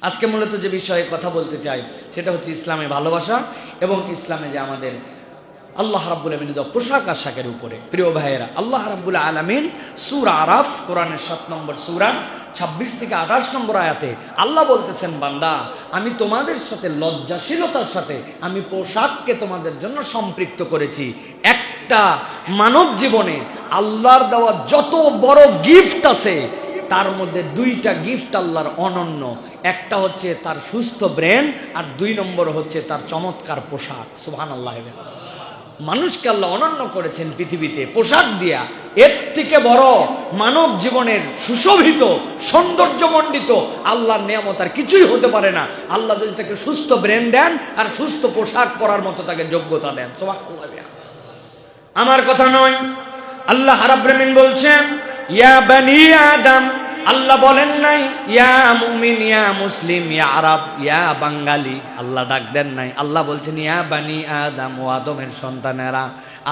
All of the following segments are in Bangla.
আজকে মূলত যে বিষয়ে কথা বলতে চাই সেটা হচ্ছে ইসলামে ভালোবাসা এবং ইসলামে যে আমাদের আল্লাহ রাব্বুল আলামিন পোশাক আশাকের উপরে। প্রিয় ভাইয়েরা, আল্লাহ রাব্বুল আলামিন সূরা আরাফ কোরআনের 7 নম্বর সূরা 26 থেকে 28 নম্বর আয়াতে আল্লাহ বলতেছেন, বান্দা আমি তোমাদের সাথে লজ্জাশীলতার সাথে আমি পোশাককে তোমাদের জন্য সম্পৃক্ত করেছি। একটা মানব জীবনে আল্লাহর দেওয়া যত বড় গিফট আছে তার মধ্যে দুইটা গিফট আল্লাহর অনন্য। একটা হচ্ছে তার সুস্থ ব্রেন, আর 2 নম্বর হচ্ছে তার চমৎকার পোশাক। সুবহানাল্লাহ। মানুষকে আল্লাহ অনন্য করেছেন পৃথিবীতে পোশাক দিয়া। এর থেকে বড় মানব জীবনের সুশোভিত সৌন্দর্যমণ্ডিত আল্লাহর নিয়ামত আর কিছুই হতে পারে না। আল্লাহ যদি তাকে সুস্থ ব্রেন দেন আর সুস্থ পোশাক পরার মতো তাকে যোগ্যতা দেন। সুবহানাল্লাহ। আমার কথা নয়, আল্লাহ রাব্বুল আলামিন বলছেন, ইয়া বানি আদম, আল্লাহ বলেন নাই ইয়া মুমিন, ইয়া মুসলিম, ইয়া আরব, ইয়া বাঙালি। আল্লাহ ডাক দেন নাই। আল্লাহ বলছেন ইয়া বানি আদম, ও আদমের সন্তানেরা।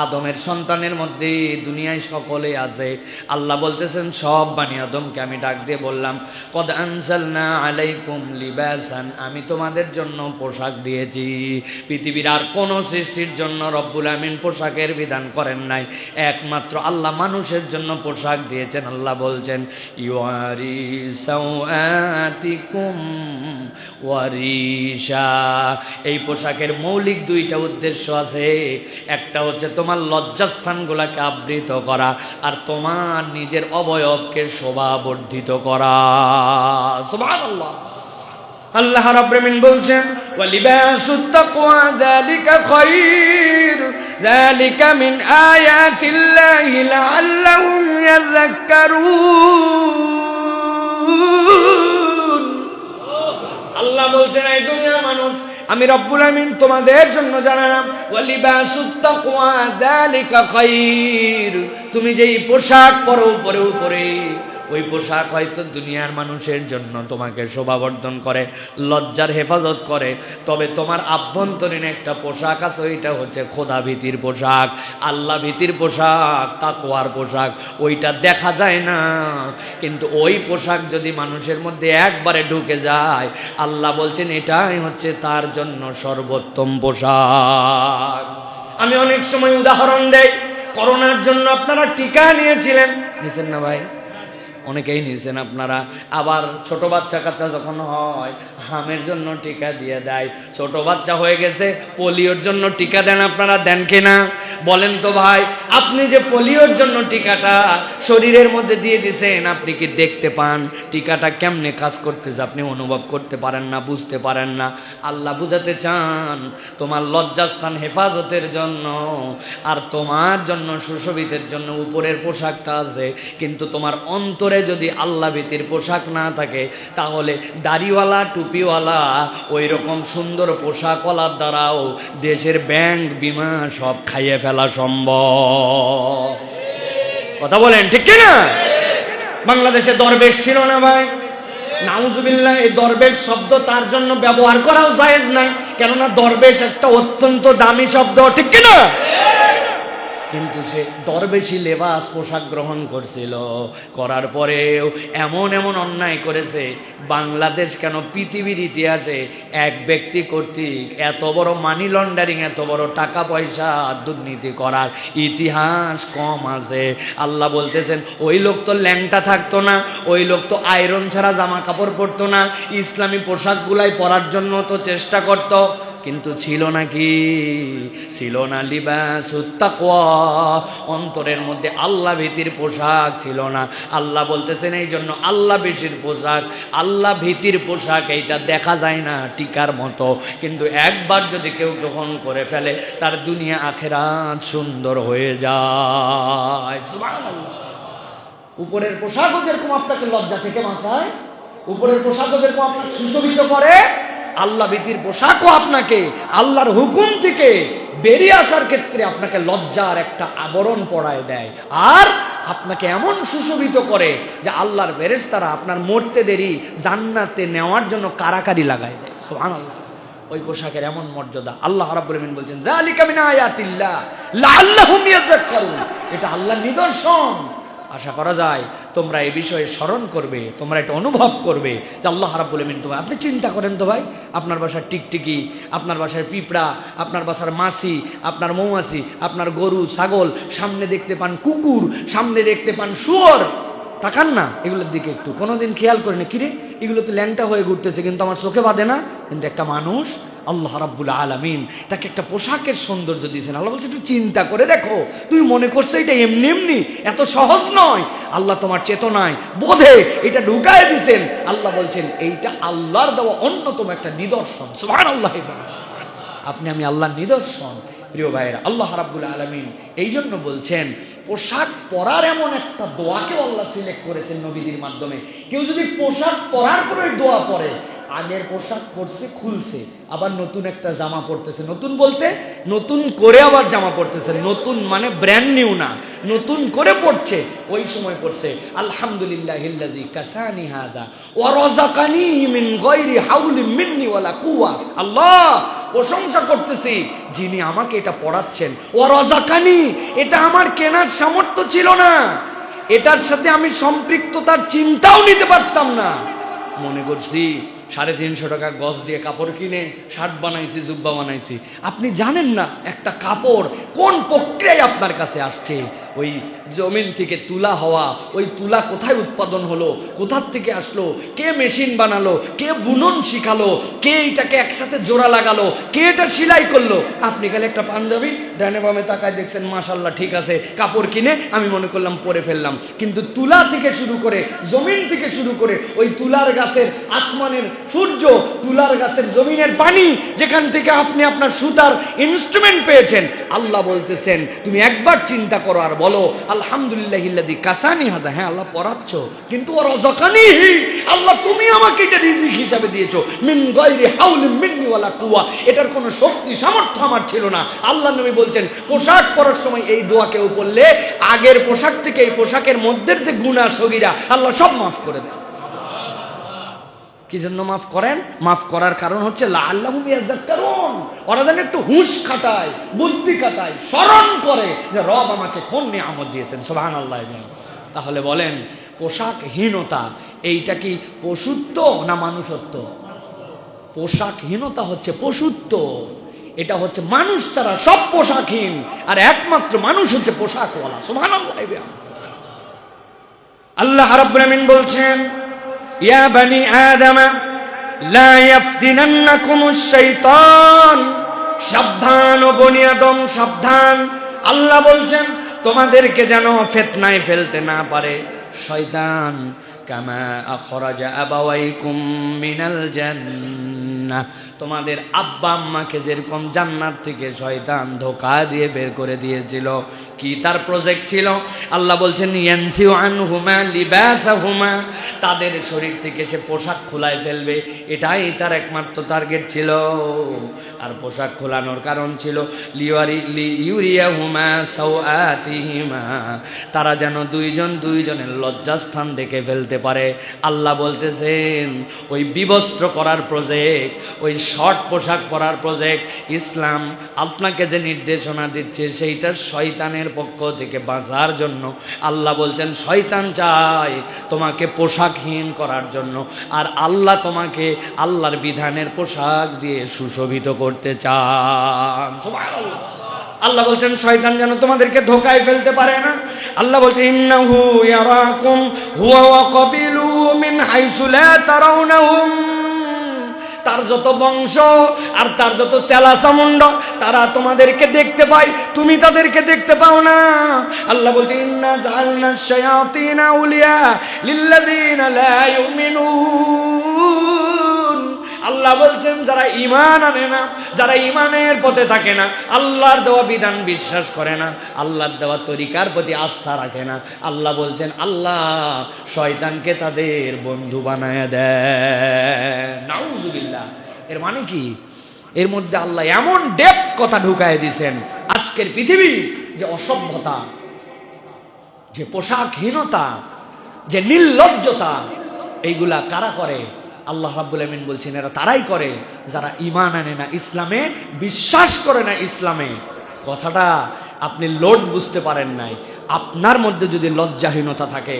আদমের সন্তানের মধ্যে দুনিয়ায় সকলে আছে। আল্লাহ বলতেছেন সব বানি আদমকে আমি ডাক দিয়ে বললাম, কদ আনজালনা আলাইকুম লিবাসান, আমি তোমাদের জন্য পোশাক দিয়েছি। পৃথিবীর আর কোন সৃষ্টির জন্য রব্বুল আমিন পোশাকের বিধান করেন নাই, একমাত্র আল্লাহ মানুষের জন্য পোশাক দিয়েছেন। আল্লাহ বলছেন ইউয়ারি সাওআতিকুম ওয়ারিশা। এই পোশাকের মৌলিক 2টা উদ্দেশ্য আছে। একটা হচ্ছে তোমার লজ্জাস্থানগুলোকে আবৃত করা, আর তোমার নিজের অবয়বকে শোভাবর্ধিত করা। সুবহানাল্লাহ। আল্লাহ রাব্বুল আমিন বলছেন ওয়া লিবাসুত তাকওয়া যালিকা খায়র, যালিকা মিন আয়াতিল্লাহি লাআল্লাহুম ইয়াযাক্কারুন। আল্লাহ বলছেন এই দুনিয়ার মানুষ, আমি রব্বুল আমিন তোমাদের জন্য জানালাম ওয়া লিবাসুত তাকওয়া যালিকা খায়র, তুমি যেই পোশাক পরো উপরে ওই পোশাক হয়তো দুনিয়ার মানুষের জন্য তোমাকে শোভাবর্ধন করে, লজ্জার হেফাজত করে, তবে তোমার আভ্যন্তরীণ একটা পোশাক আছে, ওইটা হচ্ছে খোদা ভীতির পোশাক, আল্লাহ ভীতির পোশাক, তাকওয়ার পোশাক। ওইটা দেখা যায় না, কিন্তু ওই পোশাক যদি মানুষের মধ্যে একবারে ঢুকে যায়, আল্লাহ বলছেন এটাই হচ্ছে তার জন্য সর্বোত্তম পোশাক। আমি অনেক সময় উদাহরণ দেই, করোনার জন্য আপনারা টিকা নিয়েছিলেন, নিয়েছেন না ভাই? অনেকেই নিয়েছেন আপনারা। আবার ছোট বাচ্চা কাচ্চা যখন হয় হামের জন্য টিকা দিয়ে দেয়। ছোট বাচ্চা হয়ে গেছে পোলিওর জন্য টিকা দেন, আপনারা দেন কিনা বলেন তো ভাই? আপনি যে পোলিওর জন্য টিকাটা শরীরের মধ্যে দিয়ে দিয়েছেন, আপনি কি দেখতে পান টিকাটা কেমনে কাজ করতেছে? আপনি অনুভব করতে পারেন না, বুঝতে পারেন না। আল্লাহ বুঝাতে চান তোমার লজ্জাস্থান হেফাজতের জন্য আর তোমার জন্য সুশোভিতের জন্য উপরের পোশাকটা আছে, কিন্তু তোমার অন্তরে যদি আল্লাহ ভীতির পোশাক না থাকে, তাহলে দাড়িওয়ালা টুপিওয়ালা ওই রকম সুন্দর পোশাকওয়ালার দ্বারাও দেশের ব্যাংক বিমা সব খাইয়ে ফেলা সম্ভব। কথা বলেন ঠিক কিনা? বাংলাদেশে দরবেশ ছিল না ভাই? নাউজুবিল্লাহ। এই দরবেশ শব্দ তার জন্য ব্যবহার করাও জায়েজ নাই, কেননা দরবেশ একটা অত্যন্ত দামি শব্দ, ঠিক কিনা? কিন্তু সে দরবেশি লেবাস পোশাক গ্রহণ করছিল, করার পরেও এমন অন্যায় করেছে। বাংলাদেশ কেন পৃথিবীর ইতিহাসে এক ব্যক্তি কর্তৃক এত বড় মানি লন্ডারিং, এত বড় টাকা পয়সা দুর্নীতি করার ইতিহাস কম আছে। আল্লাহ বলতেছেন ওই লোক তো ল্যাংটা থাকতো না, ওই লোক তো আয়রন ছাড়া জামা কাপড় পরতো না, ইসলামী পোশাকগুলাই পরার জন্য তো চেষ্টা করত, কিন্তু ছিল নাকি? ছিল না লিবাসুত তাকওয়া, অন্তরের মধ্যে আল্লাহ ভীতির পোশাক ছিল না। আল্লাহ বলতেছেন এই জন্য আল্লাহ ভীতির পোশাক, আল্লাহ ভীতির পোশাক এইটা দেখা যায় না টিকার মতো, কিন্তু একবার যদি কেউ গ্রহণ করে ফেলে তার দুনিয়া আখিরাত সুন্দর হয়ে যায়। সুবহানাল্লাহ। উপরের পোশাকও যেরকম আপনাকে লজ্জা থেকে বাঁচায়, উপরের পোশাকও যেরকম আপনাকে সুশোভিত করে, আল্লাহ ভীতির পোশাকও আপনাকে আল্লাহর হুকুম থেকে বেরিয়ে আসার ক্ষেত্রে আপনাকে লজ্জার একটা আবরণ পরায় দেয়, আর আপনাকে এমন সুশোভিত করে যে আল্লাহর ফেরেশতারা আপনার মরতে দেরি জান্নাতে নেওয়ার জন্য কারাকারি লাগায় দেয়। সুবহানাল্লাহ। ওই পোশাকের এমন মর্যাদা। আল্লাহ রাব্বুল আমিন বলছেন যালিকা মিন আয়াতিল্লাহ লাআল্লাহুম ইয়াযাক্কারুন, এটা আল্লাহর নিদর্শন। আশা করা যায় তোমরা এই বিষয়ে স্মরণ করবে, তোমরা এটা অনুভব করবে যে আল্লাহ রাব্বুল আমিন তোমায়। আপনি চিন্তা করেন তো ভাই, আপনার বাসার টিকটিকি, আপনার বাসার পিঁপড়া, আপনার বাসার মাছি, আপনার মৌমাছি, আপনার গরু ছাগল, সামনে দেখতে পান কুকুর, সামনে দেখতে পান শুয়োর, তাকান না এগুলোর দিকে একটু, কোনোদিন খেয়াল করেন কিরে এগুলো তো ল্যাংটা হয়ে ঘুরতেছে কিন্তু আমার চোখে বাঁধে না। কিন্তু একটা মানুষ আল্লাহ রাব্বুল আলামিন তাকে একটা পোশাকের সৌন্দর্য দিয়েছেন। আল্লাহ বলছে একটু চিন্তা করে দেখো, তুমি মনে করছো এটা এমনি এমনি, এত সহজ নয়। আল্লাহ তোমার চেতনায় বোধে এটা ঢুকায় দিছেন। আল্লাহ বলছেন এইটা আল্লাহর দেওয়া অন্যতম একটা নিদর্শন। সুবহানাল্লাহ। আপনি আমি আল্লাহর নিদর্শন। প্রিয় ভাইয়েরা, আল্লাহ রাব্বুল আলামিন এই জন্য বলছেন পোশাক পরার এমন একটা দোয়াকেও আল্লাহ সিলেক্ট করেছেন নবীদের মাধ্যমে। কেউ যদি পোশাক পরার পরে দোয়া পড়ে, আগের পোশাক পরছে খুলছে, আবার নতুন একটা জামা পরতেছে, নতুন বলতে নতুন করে আবার জামা পরতেছে, নতুন মানে ব্র্যান্ড নিউ না, নতুন করে পড়ছে, ওই সময় পড়ছে আলহামদুলিল্লাহিল্লাযী কাসানি হাদা ওয়া রাযাকানি মিন গায়রি হাওলি মিন্নি ওয়ালা কুওয়া। আল্লাহ প্রশংসা করতেছি যিনি আমাকে এটা পড়াচ্ছেন। ওয়া রাযাকানি, এটা আমার কেনার সামর্থ্য ছিল না, এটার সাথে আমি সম্পৃক্ততার চিন্তাও নিতে পারতাম না। মনে করছি 350 টাকা গজ দিয়ে কাপড় কিনে শার্ট বানাইছি, জুব্বা বানাইছি। আপনি জানেন না একটা কাপড় কোন প্রক্রিয়ায় আপনার কাছে আসছে, ওই জমিন থেকে তুলা হওয়া, ওই তুলা কোথায় উৎপাদন হলো, কোথার থেকে আসলো, কে মেশিন বানালো, কে বুনন শিখালো, কে এইটাকে একসাথে জোড়া লাগালো, কে এটা সেলাই করলো। আপনি খালি একটা পাঞ্জাবি ডানে বামে তাকায় দেখছেন মাশাআল্লাহ ঠিক আছে, কাপড় কিনে আমি মনে করলাম পরে ফেললাম। কিন্তু তুলা থেকে শুরু করে, জমিন থেকে শুরু করে, ওই তুলার গাছের আসমানের সূর্য, তুলার গাছের জমিনের পানি, যেখান থেকে আপনি আপনার সুতার ইনস্ট্রুমেন্ট পেয়েছেন, আল্লাহ বলতেছেন তুমি একবার চিন্তা করো আর বলো আলহামদুলিল্লাহিল্লাযী কাসানি হাযা। হ্যাঁ আল্লাহ পড়াচ্ছ, কিন্তু ওয়া রাযাকানিহি, আল্লাহ তুমি আমাকে এটা রিজিক হিসাবে দিয়েছো, মিন গায়রি হাওলি মিন্নি ওয়ালা কুওয়া, এটার কোনো শক্তি সামর্থ্য আমার ছিল না। আল্লাহ নবী বলছেন পোশাক পরার সময় এই দোয়া কেউ পড়লে আগের পোশাক থেকে এই পোশাকের মধ্যে যে গুনাহ সগীরা আল্লাহ সব মাফ করে দেয়। কি জন্য মাফ করেন? মাফ করার কারণ হচ্ছে লাআল্লাহুম ইয়াযাক্কারুন, ওরা যেন একটু হুঁশ খাটায়, বুদ্ধি খাটায়, স্মরণ করে যে রব আমাকে কোন নিয়ামত দিয়েছেন। সুবহানাল্লাহ। তাহলে বলেন পোশাকহীনতা এইটা কি পশুত্ব না মানুষত্ব? পোশাকহীনতা হচ্ছে পশুত্ব, এটা হচ্ছে মানুষ ছাড়া সব পোশাকহীন, আর একমাত্র মানুষ হচ্ছে পোশাকওয়ালা। সুবহানাল্লাহ। আল্লাহ রাব্বুল আমিন বলছেন ইয়া বানি আদম লা ইয়াফতিনান্নাকুমুশ শাইতান, সাবধান ও বনি আদম সাবধান। আল্লাহ বলছেন তোমাদেরকে যেন ফিতনায় ফেলতে না পারে শয়তান। কামা আখরাজা আবাওয়াইকুম মিনাল জান্নাহ, তোমাদের আব্বা আম্মাকে যেরকম জান্নাত থেকে শয়তান ধোঁকা দিয়ে বের করে দিয়েছিল। কি তার প্রজেক্ট ছিল? আল্লাহ বলছেন ইয়ানসিউ আনহুমা লিবাসাহুমা, তাদের শরীর থেকে সে পোশাক খোলায় ফেলবে, এটাই তার একমাত্র টার্গেট ছিল। আর পোশাক খোলানোর কারণ ছিল লিইউরিয়াহুমা সাওআতিহিমা, তারা যেন দুইজনের লজ্জাস্থান দেখে ফেলতে পারে। আল্লাহ বলতেছেন ওই বিবস্ত্র করার প্রজেক্ট, ওই শর্ট পোশাক পরার প্রজেক্ট, ইসলাম আপনাকে যে নির্দেশনা দিচ্ছে সেইটা শয়তানের পক্ষ থেকে বাঁচার জন্য। আল্লাহ বলছেন শয়তান চায় তোমাকে পোশাকহীন করার জন্য, আর আল্লাহ তোমাকে আল্লাহর বিধানের পোশাক দিয়ে সুশোভিত করতে চান। সুবহানাল্লাহ। আল্লাহ বলছেন শয়তান যেন তোমাদেরকে ধোঁকায় ফেলতে পারে না। আল্লাহ বলছেন ইন্নাহু ইয়ারাকুম হুয়া ওয়া কাবিলুহু মিন হাইসু লা তারাউনাহুম, তার যত বংশ আর তার যত চেলাচামুন্ড তারা তোমাদেরকে দেখতে পায়, তুমি তাদেরকে দেখতে পাও না। আল্লাহ বলছেন ইন্না জাআলনাশ শায়াতিনা আউলিয়া লিল্লাযিনা লা ইউমিনুন। আল্লাহ বলছেন যারা ঈমান আনে না, যারা ঈমানের পথে থাকে না, আল্লাহর দেওয়া বিধান বিশ্বাস করে না, আল্লাহর দেওয়া তরিকার প্রতি আস্থা রাখে না, আল্লাহ বলছেন আল্লাহ শয়তানকে তাদের বন্ধু বানায় দেয়। নাউযুবিল্লাহ। এর মানে কি? এর মধ্যে আল্লাহ এমন ডেপথ কথা ঢুকায় দিয়েছেন। আজকের পৃথিবী যে অসভ্যতা, যে পোশাকহীনতা, যে নির্লজ্জতা, এইগুলা কারা করে? আল্লাহ রাব্বুল আমিন বলছেন এরা তারাই করে যারা ঈমান আনে না, ইসলামে বিশ্বাস করে না। ইসলামে কথাটা আপনি লোড বুঝতে পারেন নাই। আপনার মধ্যে যদি লজ্জাহীনতা থাকে,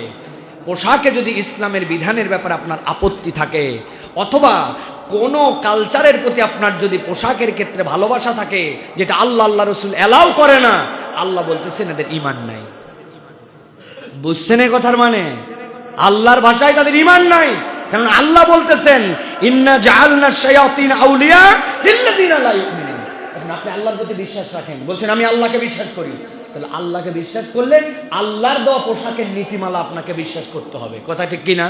পোশাকে যদি ইসলামের বিধানের ব্যাপারে আপনার আপত্তি থাকে, অথবা কোনো কালচারের প্রতি আপনার যদি পোশাকের ক্ষেত্রে ভালোবাসা থাকে যেটা আল্লাহ রসুল অ্যালাউ করে না, আল্লাহ বলতেছেন এদের ঈমান নাই। বুঝছেন এই কথার মানে? আল্লাহর ভাষায় তাদের ঈমান নাই। কারণ আল্লাহ বলতেছেন ইন্না জাআলনা শায়াতিন আউলিয়া লিল্লাযিনা লা ইউমিনুন। এখন আপনি আল্লাহর প্রতি বিশ্বাস রাখেন, বলছেন আমি আল্লাহকে বিশ্বাস করি, তাহলে আল্লাহকে বিশ্বাস করলে আল্লাহর দেওয়া পোশাকের নীতিমালা আপনাকে বিশ্বাস করতে হবে। কথা ঠিক কিনা?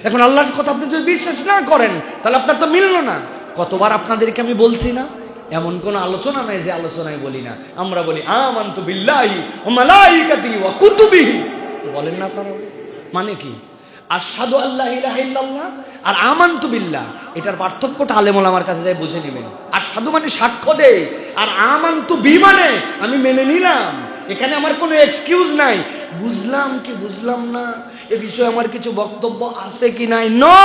এখন আল্লাহর কথা আপনি যদি বিশ্বাস না করেন তাহলে আপনার তো মিলল না। কতবার আপনাদেরকে আমি বলছি না, এমন কোন আলোচনা নাই যে আলোচনায় বলি না। আমরা বলি আমানতু বিল্লাহি ওয়া মালাইকাতিহি ওয়া কুতুবিহি, বলেন না আপনারা? মানে কি? আশহাদু আল্লা ইলাহা ইল্লাল্লাহ আর আমানতু বিল্লাহ, এটার পার্থক্যটা আলেম ওলামার কাছে যাই বুঝে নেবেন। আশহাদু মানে সাক্ষ্য দেই, আর আমানতু বি মানে আমি মেনে নিলাম। এখানে আমার কোনো এক্সকিউজ নাই, বুঝলাম কি বুঝলাম না, এ বিষয়ে আমার কিছু বক্তব্য আছে কি নাই। নো,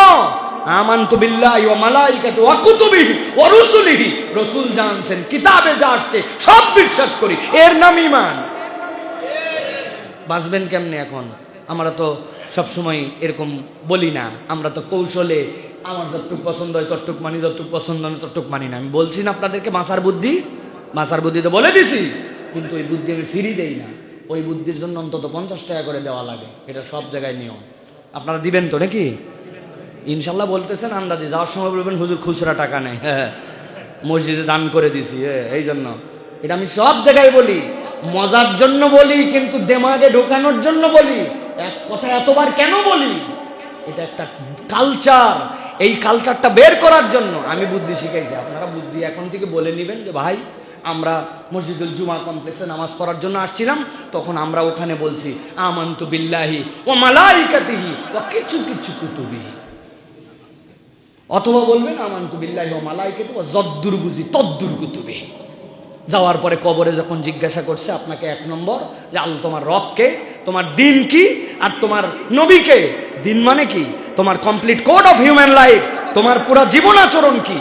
আমানতু বিল্লাহি ওয়া মালাইকাতিহি ওয়া কুতুবিহি ওয়া রুসুলিহি, রাসূল জানছেন, কিতাবে যা আসছে সব বিশ্বাস করি, এর নাম ঈমান। বাঁচবেন কেমনে? এখন আমরা তো সবসময় এরকম বলি না, আমরা তো কৌশলে আমার যতটুক পছন্দ হয় ততটুক মানি, যতটুক পছন্দ হয় ততটুক মানি না। আমি বলছি না আপনাদেরকে বাঁচার বুদ্ধি তো বলে দিছি, কিন্তু ওই বুদ্ধি আমি ফিরি দেই না। ওই বুদ্ধির জন্য অন্তত 50 টাকা করে দেওয়া লাগে, এটা সব জায়গায় নিয়ম। আপনারা দিবেন তো নাকি? ইনশাল্লাহ বলতেছেন, আন্দাজে যাওয়ার সময় বলবেন হুজুর খুচরা টাকা নেই, হ্যাঁ মসজিদে দান করে দিছি, এই জন্য। এটা আমি সব জায়গায় বলি, মজার জন্য বলি, কিন্তু দেমাগে ঢোকানোর জন্য বলি। এক কথা এতবার কেন বলি? এটা একটা কালচার, এই কালচারটা বের করার জন্য আমি বুদ্ধি শিখাইছি। আপনারা বুদ্ধি এখন থেকে বলে নেবেন যে ভাই আমরা মসজিদুল জুমা কমপ্লেক্সে নামাজ পড়ার জন্য আসছিলাম, তখন আমরা ওখানে বলছি আমানতু বিল্লাহি ওয়া মালাইকাতিহি ওয়া কিছু কুতুবিহি, অথবা বলবেন আমানতু বিল্লাহি ওয়া মালাইকাতিহি ওয়া যদ্দুর বুঝি তদ্দুর কুতুবিহি। যাওয়ার পরে কবরে যখন জিজ্ঞাসা করছে আপনাকে 1 নম্বর যে আল্লাহ তোমার রবকে, তোমার দিন কি, আর তোমার নবীকে। দিন মানে কি? তোমার complete code of human life, তোমার পুরো জীবন আচরণ কি।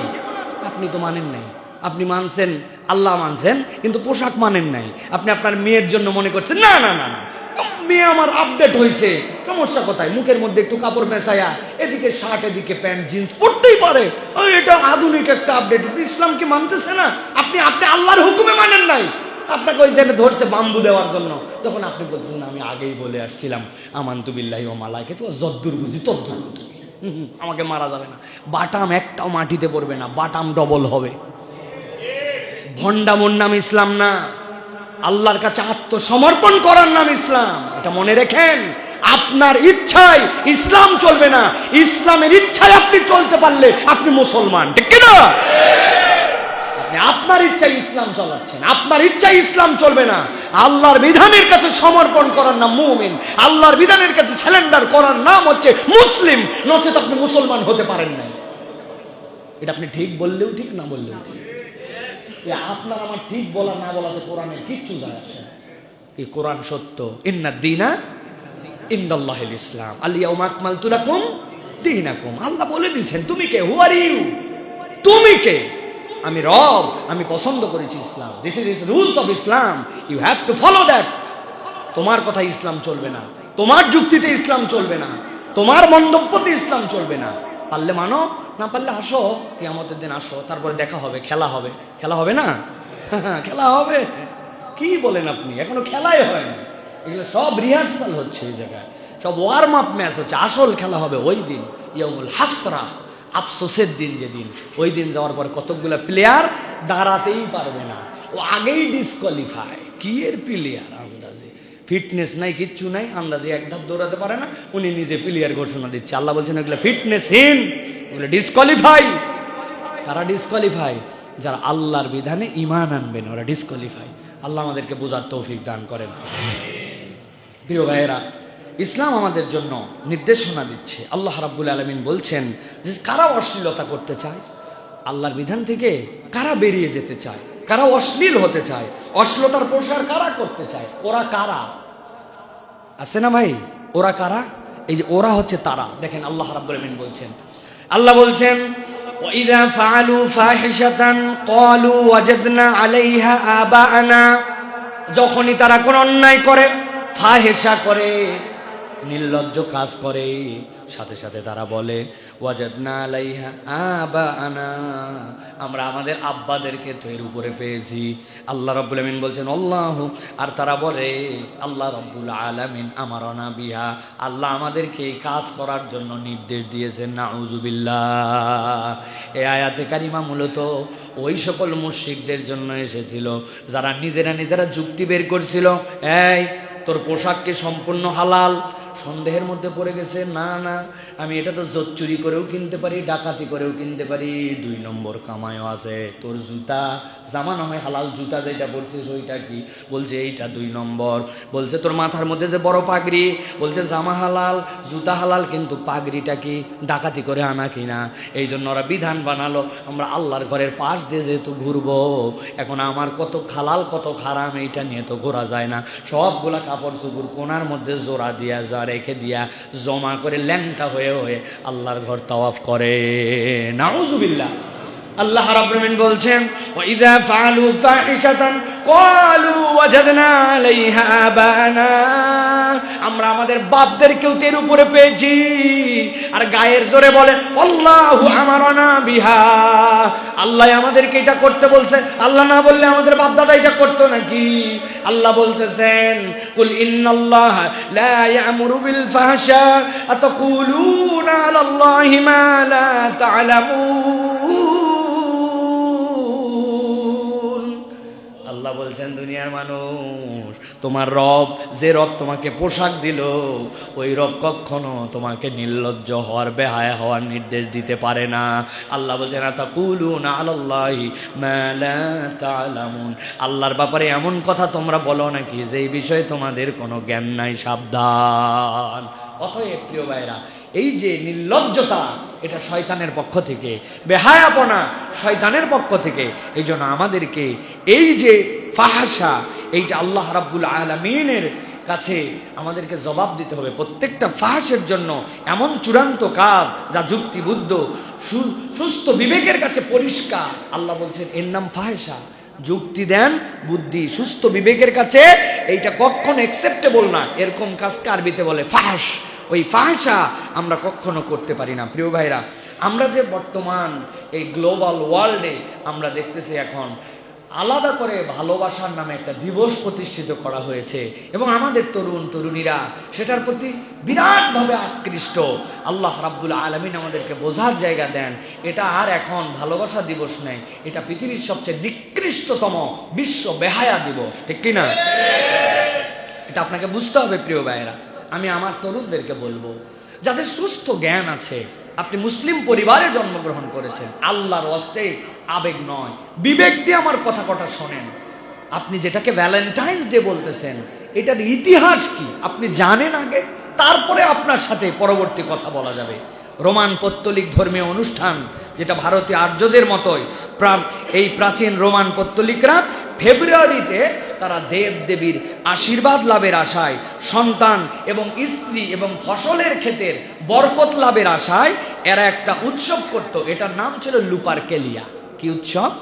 আপনি তো মানেন নাই। আপনি মানছেন, আল্লাহ মানছেন, কিন্তু পোশাক মানেন নাই। আপনি আপনার মেয়ের জন্য মনে করছেন না না না না, মেয়ে আমার আপডেট হয়েছে, সমস্যা কোথায়? মুখের মধ্যে একটু কাপড় মেশায়া, এদিকে শার্ট এদিকে প্যান্ট জিন্স পড়তেই পারে, এটা আধুনিক একটা আপডেট। ইসলাম কি মানতেছে না? আপনি আল্লাহর হুকুমে মানেন নাই। আপনাকে ওই জায়গায় ধরছে বাম্বু দেওয়ার জন্য, তখন আপনি বলছেন আমি আগেই বলে আসছিলাম আমানতু বিল্লাহি ওয়া মালাইকাতিহি ওয়া যদ্দুর বুঝি তদ্দুর কুতুবিহি। আমাকে মারা যাবে না, বাটাম একটাও মাটিতে পড়বে না, বাটাম ডবল হবে। ভণ্ডামোর নাম ইসলাম না, আল্লাহর কাছে আত্মসমর্পণ করার নাম ইসলাম। এটা মনে রেখেন। আপনার ইচ্ছায় ইসলাম চলবে না, ইসলামের ইচ্ছায় আপনি চলতে পারলে আপনি মুসলমান, ঠিক কিনা? আপনি আপনার ইচ্ছায় ইসলাম চালাচ্ছেন, আপনার ইচ্ছায় ইসলাম চলবে না। আল্লাহর বিধানের কাছে সমর্পণ করার নাম মুমিন, আল্লাহর বিধানের কাছে সারেন্ডার করার নাম হচ্ছে মুসলিম, নচেত আপনি মুসলমান হতে পারেন না। এটা আপনি ঠিক বললেও ঠিক, না বললেও ঠিক। আপনার আমার ঠিক বলা না বলাতে কোরআনের কিচ্ছু যায় আসে না। এই কোরআন সত্য, ইন্নাদ দীনা ইনদাল্লাহিল ইসলাম, আল ইয়াউমা আকমালতু লাকুম দীনাকুম। আল্লাহ বলে দিয়েছেন তুমি কে, হু আর ইউ, তুমি কে? আমি রব, আমি পছন্দ করেছি ইসলাম। This is rules of Islam, you have to follow that. তোমার কথা ইসলাম চলবে না, তোমার যুক্তিতে ইসলাম চলবে না, তোমার মন্তব্যতে ইসলাম চলবে না। পারলে মানো, না পারলে আসো, কিয়ামতের দিন আসো, তারপরে দেখা হবে, খেলা হবে। খেলা হবে না? খেলা হবে। কি বলেন আপনি? এখনো খেলাই হয়নি, এগুলো সব রিহার্সাল হচ্ছে, এই জায়গায় সব ওয়ার্ম আপ ম্যাচ হচ্ছে। আসল খেলা হবে ওই দিন, ইয়াউমুল হাসরা, আফসোসের দিন, যেদিন ওই দিন যাওয়ার পর কতগুলো প্লেয়ার দাঁড়াতেই পারবে না, ও আগেই ডিসকোয়ালিফাই। কি এর প্লেয়ার? আন্দাজে ফিটনেস নাই, কিচ্ছু নাই, আন্দাজে এক ধাপ দৌড়াতে পারে না, উনি নিজে প্লেয়ার ঘোষণা দিচ্ছে। আল্লাহ বলছেন এগুলো ফিটনেসহীন, এগুলো ডিসকোয়ালিফাই। কারা ডিসকোয়ালিফাই? যারা আল্লাহর বিধানে ঈমান আনবেন, ওরা ডিসকোয়ালিফাই। আল্লাহ আমাদেরকে বোঝার তৌফিক দান করেন। প্রিয় ভাইয়েরা, ইসলাম আমাদের জন্য নির্দেশনা দিচ্ছে। আল্লাহ রাব্বুল আলামিন বলছেন যে কারা অশ্লীলতা করতে চায় আল্লাহর বিধান থেকে, কারা বেরিয়ে যেতে চায়, কারা অশ্লীল হতে চায়, অশ্লীলতার প্রসার কারা করতে চায়, ওরা কারা? আছে না ভাই? ওরা কারা? এই যে ওরা হচ্ছে তারা। দেখেন আল্লাহ রাব্বুল আলামিন বলছেন, আল্লাহ বলছেন وَإِذَا فَعَلُوا فَاحِشَةً قَالُوا وَجَدْنَا عَلَيْهَا آبَاءَنَا যখনই তারা কোনো অন্যায় করে, ফাহেশা করে, নির্লজ্জ কাজ করে, সাথে সাথে তারা বলে ওয়াজাদনা আলাইহা আবাআনা, আমরা আমাদের আব্বাদেরকে তো এর উপরে পেয়েছি। আল্লাহ রাব্বুল আলামিন বলছেন আল্লাহু, আর তারা বলে আল্লাহ রাব্বুল আলামিন আমারনা বিহা, আল্লাহ আমাদেরকে এই কাজ করার জন্য নির্দেশ দিয়েছেন। নাউযুবিল্লাহ। এই আয়াতে কারিমা মূলত ওই সকল মুশরিকদের জন্য এসেছিল যারা নিজেরা যুক্তি বের করছিল, এই তোর পোশাক কি সম্পূর্ণ হালাল? সন্দেহের মধ্যে পড়ে গেছে, না না, আমি এটা তো জোর চুরি করেও কিনতে পারি, ডাকাতি করেও কিনতে পারি, 2 নম্বর কামাইও আছে। তোর জুতা জামা না হয় হালাল, জুতা যেটা পড়ছিস ওইটা কি? বলছে এইটা 2 নম্বর। বলছে তোর মাথার মধ্যে যে বড় পাগড়ি, বলছে জামা হালাল, জুতা হালাল, কিন্তু পাগড়িটা কি ডাকাতি করে আনা কিনা? এই জন্য ওরা বিধান বানালো, আমরা আল্লাহর ঘরের পাশ দিয়ে যেহেতু ঘুরবো, এখন আমার কত হালাল কত হারাম এইটা নিয়ে তো ঘোরা যায় না, সবগুলা কাপড় চুপুর কোনার মধ্যে জোড়া দিয়া রেখে দিয়া জমা করে ল্যাংটা হয়ে হয়ে আল্লাহর ঘর তাওয়াফ করে। নাউযুবিল্লাহ। আল্লাহ রাব্বুল আলামিন বলছেন ওয়াইযা ফাআলু ফাহিশাতান ক্বালু ওয়াজাদনা আলাইহা আবানা, আমরা আমাদের বাপদেরকেও এর উপরে পেয়েছি, আর গায়ের জোরে বলে আল্লাহু আমারনা বিহা, আল্লাহ আমাদেরকে এটা করতে বলছে, আল্লাহ না বললে আমাদের বাপ দাদা এটা করতো নাকি? আল্লাহ বলতেছেন কুল ইন্নাল্লাহ লা ইয়ামুরু বিল ফাহশা আতাকুলুনা আলাল্লাহি মা লা তা'লামুন। আল্লাহ বলছেন দুনিয়ার মানুষ, তোমার রব, যে রব তোমাকে পোশাক দিল, ওই রব কখনো তোমাকে নির্লজ্জ হওয়ার, বেহায়া হওয়ার নির্দেশ দিতে পারে না। আল্লাহ বলছেন আতাকুলুনা আলাল্লাহি মা লা তা'লামুন, আল্লাহর ব্যাপারে এমন কথা তোমরা বলো নাকি যে বিষয়ে তোমাদের কোনো জ্ঞান নাই, সাবধান। অতএব প্রিয় ভাইরা, এই যে নির্লজ্জতা, এটা শয়তানের পক্ষ থেকে, বেহায়াপনা শয়তানের পক্ষ থেকে। এই জন্য আমাদেরকে এই যে ফাহাশা, এইটা আল্লাহ রাব্বুল আলামিনের কাছে আমাদেরকে জবাব দিতে হবে। প্রত্যেকটা ফাহাশের জন্য এমন চূড়ান্ত কাজ যা যুক্তিবুদ্ধ, সুস্থ বিবেকের কাছে পরিষ্কার। আল্লাহ বলছেন এর নাম ফাহাশা। যুক্তি দেন, বুদ্ধি, সুস্থ বিবেকের কাছে এইটা কখনো অ্যাকসেপ্টেবল না। এরকম কাজকে আরবিতে বলে ফাহাশ। ওই ফাহাশা আমরা কখনো করতে পারি না। প্রিয় ভাইরা, আমরা যে বর্তমান এই গ্লোবাল ওয়ার্ল্ডে আমরা দেখতেছি এখন আলাদা করে ভালোবাসার নামে একটা দিবস প্রতিষ্ঠিত করা হয়েছে, এবং আমাদের তরুণ তরুণীরা সেটার প্রতি বিরাটভাবে আকৃষ্ট। আল্লাহ রাব্বুল আলামিন আমাদেরকে বোঝার জায়গা দেন, এটা আর এখন ভালোবাসা দিবস নেই, এটা পৃথিবীর সবচেয়ে নিকৃষ্টতম বিশ্ব বেহায়া দিবস। ঠিক কিনা? এটা আপনাকে বুঝতে হবে প্রিয় ভাইয়েরা। আমি আমার তরুণদেরকে বলবো, যাদের সুস্থ জ্ঞান আছে, আপনি মুসলিম পরিবারে জন্মগ্রহণ করেছেন, আল্লাহর ওয়াস্তে আবেগ নয়, বিবেক দিয়ে আমার কথা কটা শোনেন। আপনি যেটাকে ভ্যালেন্টাইন্স ডে বলতেছেন, এটার ইতিহাস কি আপনি জানেন আগে, তারপরে আপনার সাথে পরবর্তী কথা বলা যাবে। রোমান পৌত্তলিক ধর্মীয় অনুষ্ঠান, যেটা ভারতীয় আর্যদের মতোই, এই প্রাচীন রোমান পৌত্তলিকরা ফেব্রুয়ারিতে তারা দেব দেবীর আশীর্বাদ লাভের আশায়, সন্তান এবং স্ত্রী এবং ফসলের ক্ষেতের বরকত লাভের আশায় এরা একটা উৎসব করত। এটার নাম ছিল লুপারকেলিয়া। কি উৎসব?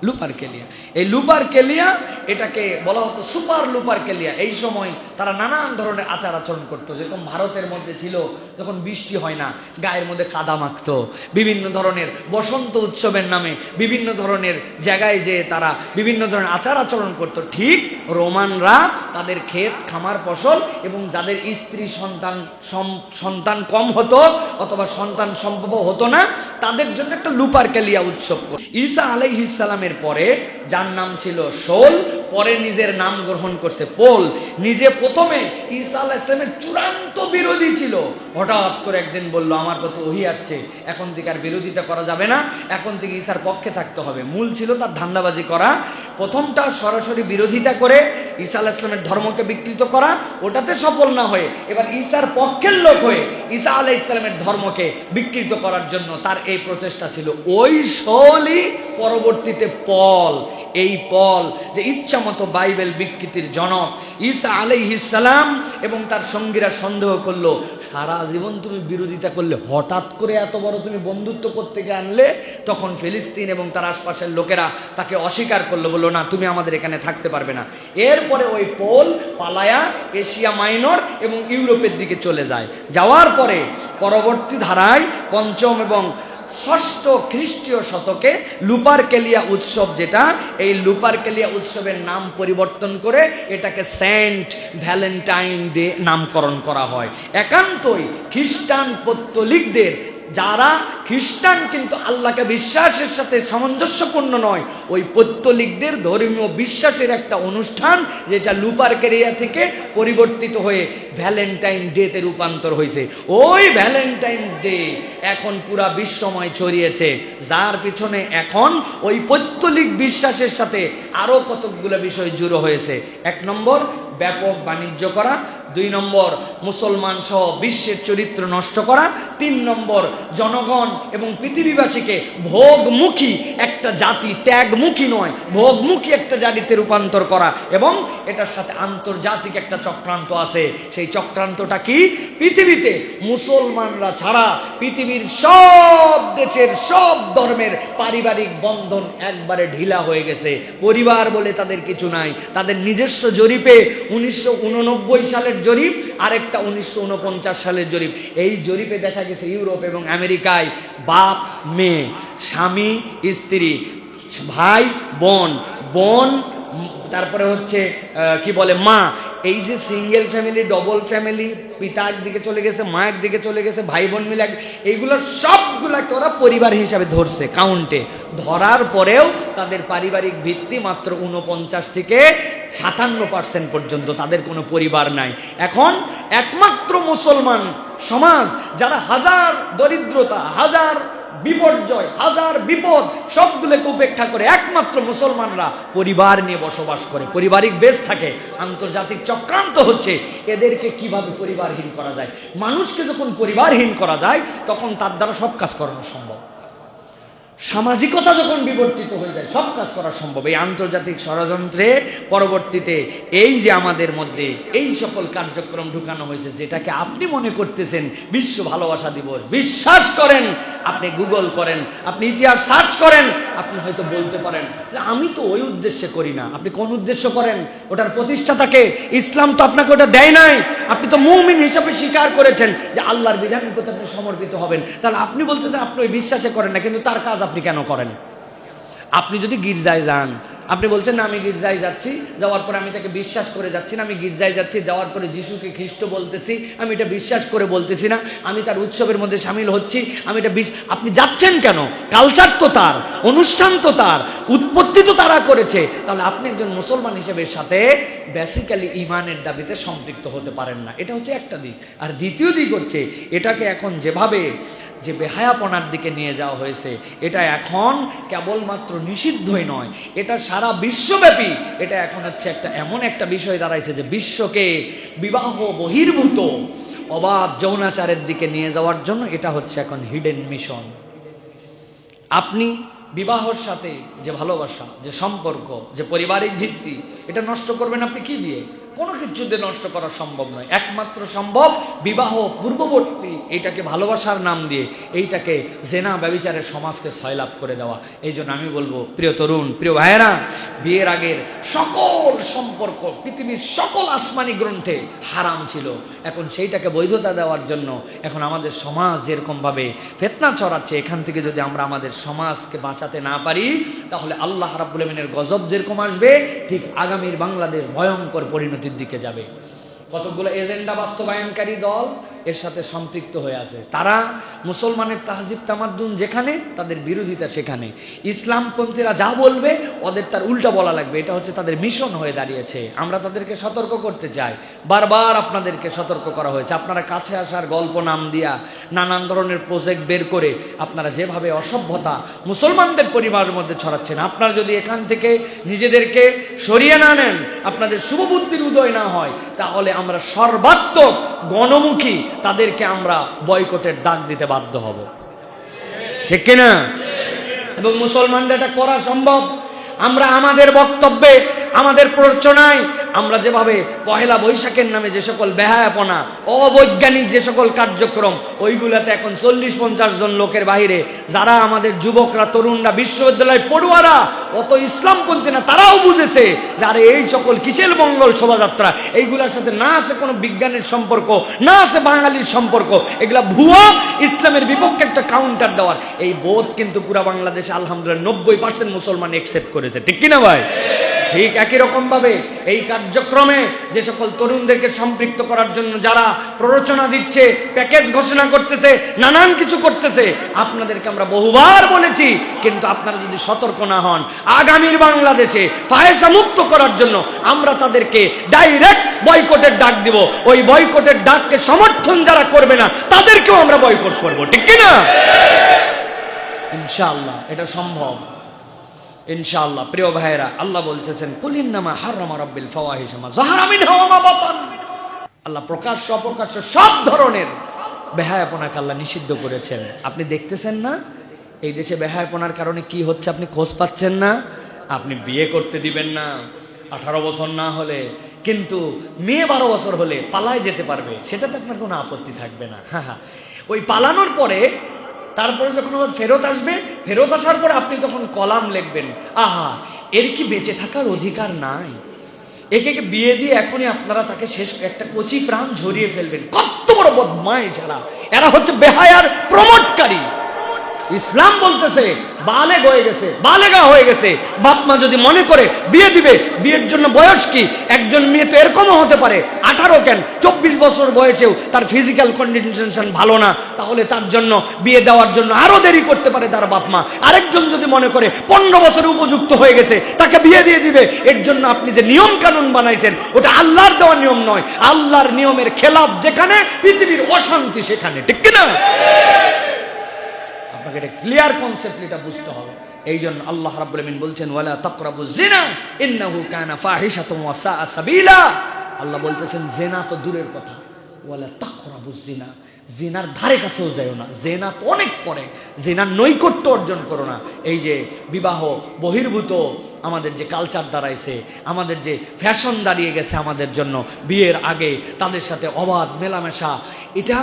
লুপারকেলিয়া। এই লুপারকেলিয়া, এটাকে বলা হতো সুপার লুপারকেলিয়া। এই সময় তারা নানান ধরনের আচার আচরণ করতো। যেরকম ভারতের মধ্যে ছিল, যখন বৃষ্টি হয় না গায়ের মধ্যে কাদা মাখতো, বিভিন্ন ধরনের বসন্ত উৎসবের নামে বিভিন্ন ধরনের জায়গায় যে তারা বিভিন্ন ধরনের আচার আচরণ করতো, ঠিক রোমানরা তাদের ক্ষেত খামার ফসল এবং যাদের স্ত্রী সন্তান কম হতো অথবা সন্তান সম্ভব হতো না, তাদের জন্য একটা লুপারকেলিয়া উৎসব। ঈসা আলাইহিস সালামের পরে, যার নাম ছিল শোল, পরে নিজের নাম গ্রহণ করছে পোল। নিজে প্রথমে ঈসা আলাইহিস সালামের চূড়ান্ত বিরোধী ছিল। হঠাৎ করে একদিন বলল, আমার প্রতি ওহী আসছে, এখন থেকে আর বিরোধিতা করা যাবে না, এখন থেকে ঈসার পক্ষে থাকতে হবে। মূল ছিল তার ধান্দাবাজি করা। প্রথমটা সরাসরি বিরোধিতা করে ঈসা আলাইহিস সালামের ধর্মকে বিকৃত করা, ওটাতে সফল না হয়ে এবার ঈসার পক্ষের লোক হয়ে ঈসা আলাইহিস সালামের ধর্মকে বিকৃত করার জন্য তার এই প্রচেষ্টা ছিল। ওই শোলই পরবর্তীতে পল, এই পল যে ইচ্ছা মতো বাইবেল বিকৃতির জনক ঈসা আলাইহিস সালাম এবং তার সঙ্গীরা সন্দেহ করলো, সারা জীবন তুমি বিরোধিতা করলে, হঠাৎ করে এত বড় তুমি বন্ধুত্ব করতে গিয়ে আনলে। তখন ফিলিস্তিন এবং তার আশপাশের লোকেরা তাকে অস্বীকার করলো, বললো না তুমি আমাদের এখানে থাকতে পারবে না। এরপরে ওই পোল পালায়া এশিয়া মাইনর এবং ইউরোপের দিকে চলে যায়। যাওয়ার পরে পরবর্তী ধারায় পঞ্চম এবং ষষ্ঠ খ্রিস্টীয় শতকে লুপারকেলিয়া উৎসব, যেটা এই লুপারকেলিয়া উৎসবের নাম পরিবর্তন করে এটাকে সেন্ট ভ্যালেন্টাইন ডে নামকরণ করা হয়। একান্তই খ্রিস্টান পৌত্তলিকদের, যারা খ্রিস্টান কিন্তু আল্লাহকে বিশ্বাসের সাথে সামঞ্জস্যপূর্ণ নয়, ওই পৌত্তলিকদের ধর্মীয় বিশ্বাসের একটা অনুষ্ঠান, যেটা লুপারকেলিয়া থেকে পরিবর্তিত হয়ে ভ্যালেন্টাইন ডেতে রূপান্তর হয়েছে। ওই ভ্যালেন্টাইন্স ডে এখন পুরা বিশ্বময় ছড়িয়েছে, যার পিছনে এখন ওই পৌত্তলিক বিশ্বাসের সাথে আরো কতকগুলো বিষয় জুড়ে হয়েছে। ১ নম্বর, ব্যাপক বাণিজ্য করা। ২ নম্বর, মুসলমান সহ বিশ্বের চরিত্র নষ্ট করা। ৩ নম্বর, জনগণ এবং পৃথিবীবাসীকে ভোগমুখী একটা জাতি, ত্যাগমুখী নয় ভোগমুখী একটা জাতিতে রূপান্তর করা। এবং এটার সাথে আন্তর্জাতিক একটা চক্রান্ত আছে। সেই চক্রান্তটা কি? পৃথিবীতে মুসলমানরা ছাড়া পৃথিবীর সব দেশের সব ধর্মের পারিবারিক বন্ধন একবারে ঢিলা হয়ে গেছে। পরিবার বলে তাদের কিছু নাই। তাদের নিজস্ব জরিপে 1989 সালের জরিপ, আরেকটা 1949 সালের জরিপ, এই জরিপে দেখা গেছে ইউরোপ এবং আমেরিকায় বাপ মেয়ে, স্বামী স্ত্রী, ভাই বোন, বোন তারপরে হচ্ছে কি বলে মা, এই যে সিঙ্গেল ফ্যামিলি, ডবল ফ্যামিলি, পিতা একদিকে চলে গেছে, মা একদিকে চলে গেছে, ভাই বোন মিলে, এইগুলো সবগুলাকে ওরা পরিবার হিসাবে ধরছে কাউন্টে। ধরার পরেও তাদের পারিবারিক ভিত্তি মাত্র 49 থেকে 57% পর্যন্ত, তাদের কোনো পরিবার নাই। এখন একমাত্র মুসলমান সমাজ যারা হাজার দরিদ্রতা, হাজার বিপর্যয়, হাজার বিপদ সবগুলোকে উপেক্ষা করে একমাত্র মুসলমানরা পরিবার নিয়ে বসবাস করে, পারিবারিক বেশ থাকে। আন্তর্জাতিক চক্রান্ত হচ্ছে এদেরকে কিভাবে পরিবারহীন করা যায়। মানুষকে যখন পরিবারহীন করা যায় তখন তার দ্বারা সব কাজ করানো সম্ভব। সামাজিকতা যখন বিবর্তিত হয়ে যায় সব কাজ করা সম্ভব। এই আন্তর্জাতিক ষড়যন্ত্রে পরবর্তীতে এই যে আমাদের মধ্যে এই সকল কার্যক্রম ঢুকানো হয়েছে, যেটাকে আপনি মনে করতেছেন বিশ্ব ভালোবাসা দিবস, বিশ্বাস করেন, আপনি গুগল করেন, আপনি ইতিহাস সার্চ করেন, আপনি হয়তো বলতে পারেন যে আমি তো ওই উদ্দেশ্যে করি না। আপনি কোন উদ্দেশ্য করেন? ওটার প্রতিষ্ঠাতাকে, ইসলাম তো আপনাকে ওটা দেয় নাই। আপনি তো মুমিন হিসাবে স্বীকার করেছেন যে আল্লাহর বিধানের প্রতি আপনি সমর্পিত হবেন। তাহলে আপনি বলতেছেন আপনি ওই বিশ্বাসে করেন না, কিন্তু তার কাজ আপনি কেন করেন? আপনি যদি গির্জায় যান, আপনি বলছেন না আমি গির্জায় যাচ্ছি, যাওয়ার পরে আমি তাকে বিশ্বাস করে যাচ্ছি না, আমি গির্জায় যাচ্ছি যাওয়ার পরে যিশুকে খ্রিস্ট বলতেছি, আমি এটা বিশ্বাস করে বলতেছি না, আমি তার উৎসবের মধ্যে সামিল হচ্ছি, আমি এটা আপনি যাচ্ছেন কেন? কালচার তো তার, অনুষ্ঠান তো তার, উৎপত্তি তো তারা করেছে। তাহলে আপনি একজন মুসলমান হিসেবে সাথে বেসিক্যালি ইমানের দাবিতে সম্পৃক্ত হতে পারেন না। এটা হচ্ছে একটা দিক। আর দ্বিতীয় দিক হচ্ছে এটাকে এখন যেভাবে যে বেহায়াপনার দিকে নিয়ে যাওয়া হয়েছে, এটা এখন কেবলমাত্র নিষিদ্ধই নয়, এটা সারা বিশ্বব্যাপী এটা এখন হচ্ছে একটা এমন একটা বিষয় দাঁড়াইছে যে বিশ্বকে বিবাহ বহির্ভূত অবাধ যৌনাচারের দিকে নিয়ে যাওয়ার জন্য এটা হচ্ছে এখন হিডেন মিশন। আপনি বিবাহর সাথে যে ভালোবাসা, যে সম্পর্ক, যে পারিবারিক ভিত্তি, এটা নষ্ট করবেন আপনি কি দিয়ে? কোনো কিছুতে নষ্ট করা সম্ভব নয়। একমাত্র সম্ভব বিবাহ পূর্ববর্তী এইটাকে ভালোবাসার নাম দিয়ে এইটাকে জেনা ব্যভিচারের সমাজকে সয়লাভ করে দেওয়া। এই জন্য আমি বলবো প্রিয় তরুণ, প্রিয় ভাইয়েরা, বিয়ের আগের সকল সম্পর্ক পৃথিবীর সকল আসমানি গ্রন্থে হারাম ছিল। এখন সেইটাকে বৈধতা দেওয়ার জন্য এখন আমাদের সমাজ যেরকমভাবে ফিতনা ছড়াচ্ছে, এখান থেকে যদি আমরা আমাদের সমাজকে বাঁচাতে না পারি তাহলে আল্লাহ রাব্বুল আমিনের গজব যেরকম আসবে, ঠিক আগামীর বাংলাদেশ ভয়ঙ্কর পরিণতি দিকে যাবে। কতগুলো এজেন্ডা বাস্তবায়নকারী দল এর সাথে সম্পৃক্ত হয়ে আছে। তারা মুসলমানের তাহজিব তামাদ্দুন যেখানে, তাদের বিরোধিতা সেখানে। ইসলামপন্থীরা যা বলবে ওদের তার উল্টা বলা লাগবে, এটা হচ্ছে তাদের মিশন হয়ে দাঁড়িয়েছে। আমরা তাদেরকে সতর্ক করতে চাই, বারবার আপনাদেরকে সতর্ক করা হয়েছে। আপনারা কাছে আসার গল্প নাম দিয়া নানান ধরনের প্রজেক্ট বের করে আপনারা যেভাবে অসভ্যতা মুসলমানদের পরিবারের মধ্যে ছড়াচ্ছেন, আপনারা যদি এখান থেকে নিজেদেরকে সরিয়ে না নেন, আপনাদের শুভবুদ্ধির উদয় না হয়, তাহলে আমরা সর্বাত্মক গণমুখী তাদেরকে আমরা বয়কটের ডাক দিতে বাধ্য হব, ঠিক কিনা? এবং মুসলমানরা এটা করা সম্ভব। আমরা আমাদের বক্তব্যে, আমাদের প্ররোচনায় আমরা যেভাবে পহেলা বৈশাখের নামে যে সকল বেহায়াপনা, অবৈজ্ঞানিক যে সকল কার্যক্রম, ওইগুলাতে এখন 40-50 জন লোকের বাইরে যারা আমাদের যুবকরা, তরুণরা, বিশ্ববিদ্যালয় পড়ুয়ারা, অত ইসলামপন্থী না, তারাও বুঝেছে যে আরে এই সকল কিসের মঙ্গল শোভাযাত্রা, এইগুলোর সাথে না আছে কোনো বিজ্ঞানের সম্পর্ক, না আছে বাঙালির সম্পর্ক, এগুলা ভুয়া, ইসলামের বিপক্ষে একটা কাউন্টার দেওয়ার এই বোধ কিন্তু পুরা বাংলাদেশে আলহামদুলিল্লাহ 90% মুসলমান একসেপ্ট করেছে, ঠিক কিনা ভাই? ঠিক একই রকম ভাবে এই কার্যক্রমে যে সকল তরুণদেরকে সম্পৃক্ত করার জন্য যারা প্ররোচনা দিচ্ছে, প্যাকেজ ঘোষণা করতেছে, নানান কিছু করতেছে, আপনাদেরকে আমরা বহুবার বলেছি, কিন্তু আপনারা যদি সতর্ক না হন, আগামীর বাংলাদেশে ফাহেসা মুক্ত করার জন্য আমরা তাদেরকে ডাইরেক্ট বয়কটের ডাক দিব। ওই বয়কটের ডাককে সমর্থন যারা করবে না তাদেরকেও আমরা বয়কট করব, ঠিক কিনা? ইনশাআল্লাহ এটা সম্ভব, ইনশাআল্লাহ। প্রিয় ভাইয়েরা, আল্লাহ বলতেছেন কুলিন্নামা হারামা রাব্বিল ফাওয়াহিশা মা যাহারা মিনহা ওয়া মা বাতান। আল্লাহ প্রকাশ্য অপ্রকাশ্য সব ধরনের বেহায়াপনাকে আল্লাহ নিষিদ্ধ করেছেন। আপনি দেখতেছেন না এই দেশে বেহায়াপনার কারণে কি হচ্ছে? আপনি খোঁজ পাচ্ছেন না? আপনি বিয়ে করতে দিবেন না 18 বছর না হলে, কিন্তু মেয়ে 12 বছর হলে পালায় যেতে পারবে, সেটাতে আপনার কোনো আপত্তি থাকবে না। হ্যাঁ, ওই পালানোর পরে তারপরে যখন আবার ফেরত আসবে, ফেরত আসার পরে আপনি তখন কলাম লিখবেন, আহা এর কি বেঁচে থাকার অধিকার নাই, একে বিয়ে দিয়ে এখনই আপনারা তাকে শেষ একটা কচি প্রাণ ঝরিয়ে ফেলবেন। কত বড় বদমাইশ এরা হচ্ছে বেহায়ার প্রমোটকারী। ইসলাম বলতেছে বালেগ হয়ে গেছে, বালেগা হয়ে গেছে, বাপ মা যদি মনে করে বিয়ে দিবে, বিয়ের জন্য বয়স কি? একজন মেয়ে তো এরকমও হতে পারে 18 কেন 24 বছর বয়সেও তার ফিজিক্যাল কন্ডিশন ভালো না, তাহলে তার জন্য বিয়ে দেওয়ার জন্য আরো দেরি করতে পারে তার বাপ মা। আরেকজন যদি মনে করে 15 বছরে উপযুক্ত হয়ে গেছে, তাকে বিয়ে দিয়ে দিবে। এর জন্য আপনি যে নিয়ম কানুন বানাইছেন ওটা আল্লাহর দেওয়া নিয়ম নয়, আল্লাহর নিয়মের খেলাফ যেখানে, পৃথিবীর অশান্তি সেখানে, ঠিক কিনা? আপনাকে এটা ক্লিয়ার কনসেপ্ট এটা বুঝতে হবে। এই জন্য আল্লাহ রাব্বুল আমিন বলছেন ওয়ালা তাকরাবুজ জিনা ইন্নাহু কানা ফাহিশাতুন ওয়া সাআ সাবিলা। আল্লাহ বলতেছেন জিনা তো দূরের কথা, ওয়ালা তাকরাবুজ জিনা, জিনার ধারে কাছেও যাও না, জিনা তো অনেক পরে, জিনার নৈকট্য অর্জন করো না। এই যে বিবাহ বহির্ভূত আমাদের যে কালচার দাঁড়াইছে, আমাদের যে ফ্যাশন দাঁড়িয়ে গেছে আমাদের জন্য, বিয়ের আগে তাদের সাথে অবাধ মেলামেশা, এটা